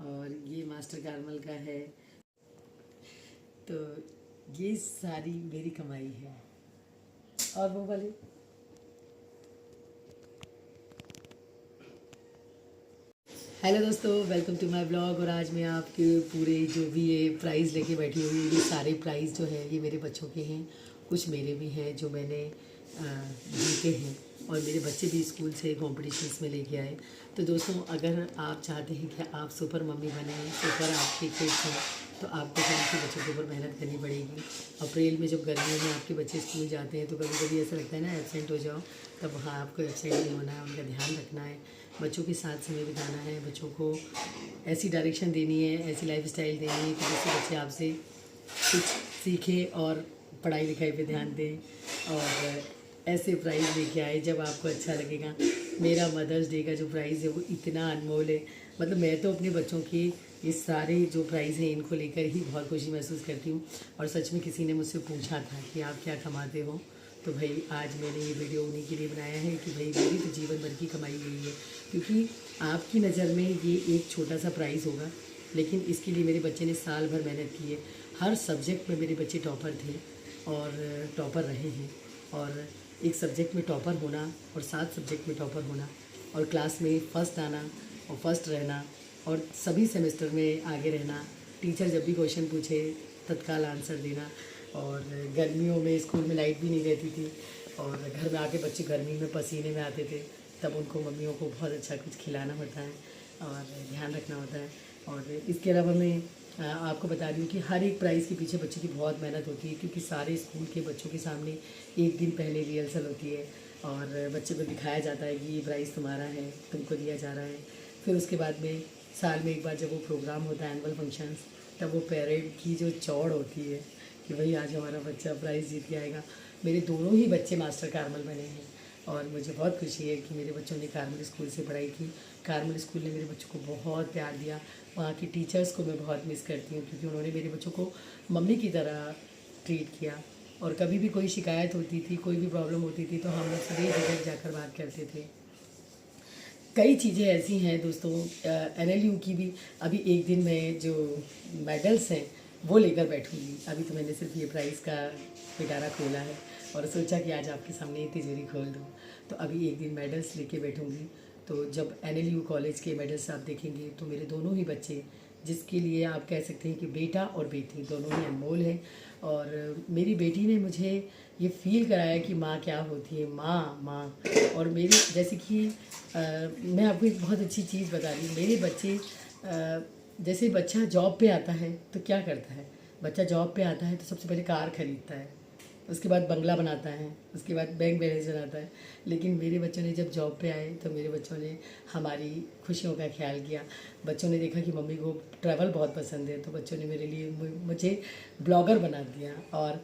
और ये मास्टर कारमल का है। तो ये सारी मेरी कमाई है। और वो वाले हेलो दोस्तों, वेलकम टू माय ब्लॉग। और आज मैं आपके पूरे जो भी ये प्राइज़ लेके बैठी हुई, ये सारे प्राइज़ जो है ये मेरे बच्चों के हैं, कुछ मेरे भी हैं जो मैंने जीते हैं, और मेरे बच्चे भी स्कूल से कॉम्पिटिशन्स में लेके आए। तो दोस्तों, अगर आप चाहते हैं कि आप सुपर मम्मी बने, सुपर आपके किड्स हैं, तो आपको तो आपके बच्चों के ऊपर मेहनत करनी पड़ेगी। अप्रैल में जब गर्मियों में आपके बच्चे स्कूल जाते हैं तो कभी कभी ऐसा लगता है ना एब्सेंट हो जाओ, तब वहाँ आपको एब्सेंट नहीं होना है, उनका ध्यान रखना है, बच्चों के साथ समय बिताना है, बच्चों को ऐसी डायरेक्शन देनी है, ऐसी लाइफस्टाइल देनी है कि जिससे बच्चे आपसे कुछ सीखें और पढ़ाई लिखाई पे ध्यान दें, और ऐसे प्राइज़ लेके आए जब आपको अच्छा लगेगा। मेरा मदर्स डे का जो प्राइज़ है वो इतना अनमोल है, मतलब मैं तो अपने बच्चों के ये सारे जो प्राइज़ हैं इनको लेकर ही बहुत खुशी महसूस करती हूँ। और सच में किसी ने मुझसे पूछा था कि आप क्या कमाते हो, तो भाई आज मैंने ये वीडियो उन्हीं के लिए बनाया है कि भाई मेरी तो जीवन भर की कमाई यही है। क्योंकि आपकी नज़र में ये एक छोटा सा प्राइज़ होगा, लेकिन इसके लिए मेरे बच्चे ने साल भर मेहनत की है। हर सब्जेक्ट में मेरे बच्चे टॉपर थे और टॉपर रहे हैं। और एक सब्जेक्ट में टॉपर होना और 7 सब्जेक्ट में टॉपर होना और क्लास में फ़र्स्ट आना और फर्स्ट रहना और सभी सेमेस्टर में आगे रहना, टीचर जब भी क्वेश्चन पूछे तत्काल आंसर देना, और गर्मियों में स्कूल में लाइट भी नहीं रहती थी और घर में आके बच्चे गर्मी में पसीने में आते थे, तब उनको मम्मियों को बहुत अच्छा कुछ खिलाना होता है और ध्यान रखना होता है। और इसके अलावा मैं आपको बता रही हूँ कि हर एक प्राइज़ के पीछे बच्चे की बहुत मेहनत होती है, क्योंकि सारे स्कूल के बच्चों के सामने एक दिन पहले रिहर्सल होती है और बच्चे को दिखाया जाता है कि ये प्राइज़ तुम्हारा है, तुमको दिया जा रहा है। फिर उसके बाद में साल में एक बार जब वो प्रोग्राम होता है एनुअल फंक्शंस, तब वो पेरेड की जो चौड़ होती है कि भाई आज हमारा बच्चा प्राइज़ जीत के आएगा। मेरे दोनों ही बच्चे मास्टर कारमल बने हैं और मुझे बहुत खुशी है कि मेरे बच्चों ने कारमल स्कूल से पढ़ाई की। कारमल स्कूल ने मेरे बच्चों को बहुत प्यार दिया। वहाँ की टीचर्स को मैं बहुत मिस करती हूँ, क्योंकि उन्होंने मेरे बच्चों को मम्मी की तरह ट्रीट किया। और कभी भी कोई शिकायत होती थी, कोई भी प्रॉब्लम होती थी, तो हम लोग सभी जगह जाकर बात करते थे। कई चीज़ें ऐसी हैं दोस्तों, एनएलयू की भी अभी एक दिन में जो मेडल्स हैं वो लेकर बैठूंगी। अभी तो मैंने सिर्फ ये प्राइज़ का पिटारा खोला है और सोचा कि आज आपके सामने ये तिजोरी खोल दूँ। तो अभी एक दिन मेडल्स लेके बैठूंगी। तो जब एनएलयू कॉलेज के मेडल्स आप देखेंगे तो मेरे दोनों ही बच्चे, जिसके लिए आप कह सकते हैं कि बेटा और बेटी दोनों ही अनमोल हैं। और मेरी बेटी ने मुझे ये फील कराया कि माँ क्या होती है, माँ माँ। और मेरी जैसे कि मैं आपको एक बहुत अच्छी चीज़ बता रही हूँ। मेरे बच्चे जैसे बच्चा जॉब पे आता है तो क्या करता है, बच्चा जॉब पे आता है तो सबसे पहले कार खरीदता है, उसके बाद बंगला बनाता है, उसके बाद बैंक बैलेंस बनाता है। लेकिन मेरे बच्चों ने जब जॉब पे आए तो मेरे बच्चों ने हमारी खुशियों का ख्याल किया। बच्चों ने देखा कि मम्मी को ट्रैवल बहुत पसंद है, तो बच्चों ने मेरे लिए मुझे ब्लॉगर बना दिया। और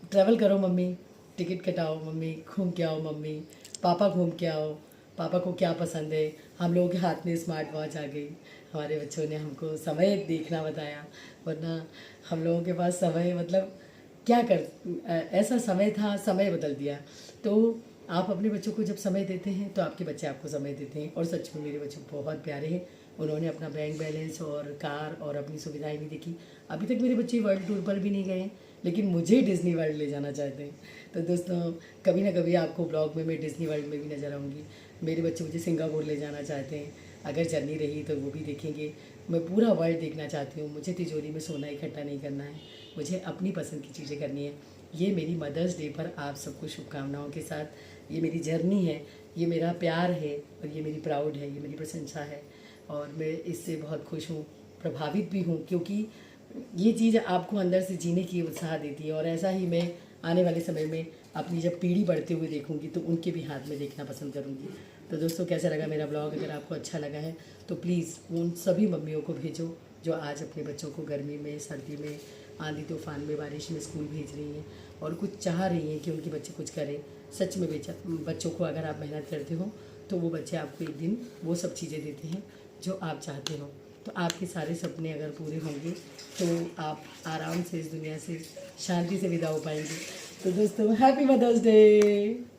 ट्रैवल करो मम्मी, टिकट कटाओ मम्मी, घूम के आओ मम्मी, पापा घूम के आओ, पापा को क्या पसंद है। हम लोगों के हाथ में स्मार्ट वॉच आ गई, हमारे बच्चों ने हमको समय देखना बताया, वरना हम लोगों के पास समय मतलब क्या कर ऐसा समय था, समय बदल दिया। तो आप अपने बच्चों को जब समय देते हैं तो आपके बच्चे आपको समय देते हैं। और सच में मेरे बच्चे बहुत प्यारे हैं। उन्होंने अपना बैंक बैलेंस और कार और अपनी सुविधाएं भी देखी। अभी तक मेरे बच्चे वर्ल्ड टूर पर भी नहीं गए हैं, लेकिन मुझे डिज़नी वर्ल्ड ले जाना चाहते हैं। तो दोस्तों, कभी ना कभी आपको ब्लॉग में मैं डिज़नी वर्ल्ड में भी नज़र आऊँगी। मेरे बच्चे मुझे सिंगापुर ले जाना चाहते हैं, अगर जर्नी रही तो वो भी देखेंगे। मैं पूरा वर्ल्ड देखना चाहती हूँ। मुझे तिजोरी में सोना इकट्ठा नहीं करना है, मुझे अपनी पसंद की चीज़ें करनी है। ये मेरी मदर्स डे पर आप सबको शुभकामनाओं के साथ, ये मेरी जर्नी है, ये मेरा प्यार है और ये मेरी प्राउड है, ये मेरी प्रशंसा है। और मैं इससे बहुत खुश हूँ, प्रभावित भी हूँ, क्योंकि ये चीज़ आपको अंदर से जीने की उत्साह देती है। और ऐसा ही मैं आने वाले समय में अपनी जब पीढ़ी बढ़ते हुए देखूंगी तो उनके भी हाथ में देखना पसंद करूंगी। तो दोस्तों, कैसा लगा मेरा ब्लॉग? अगर आपको अच्छा लगा है तो प्लीज़ उन सभी मम्मियों को भेजो जो आज अपने बच्चों को गर्मी में, सर्दी में, आंधी तूफान में, बारिश में स्कूल भेज रही हैं और कुछ चाह रही हैं कि उनके बच्चे कुछ करें। सच में बच्चों को अगर आप मेहनत करते हो तो वो बच्चे आपको एक दिन वो सब चीज़ें देते हैं जो आप चाहते हो। तो आपके सारे सपने अगर पूरे होंगे तो आप आराम से इस दुनिया से शांति से विदा हो पाएंगे। तो दोस्तों, हैप्पी मदर्स डे।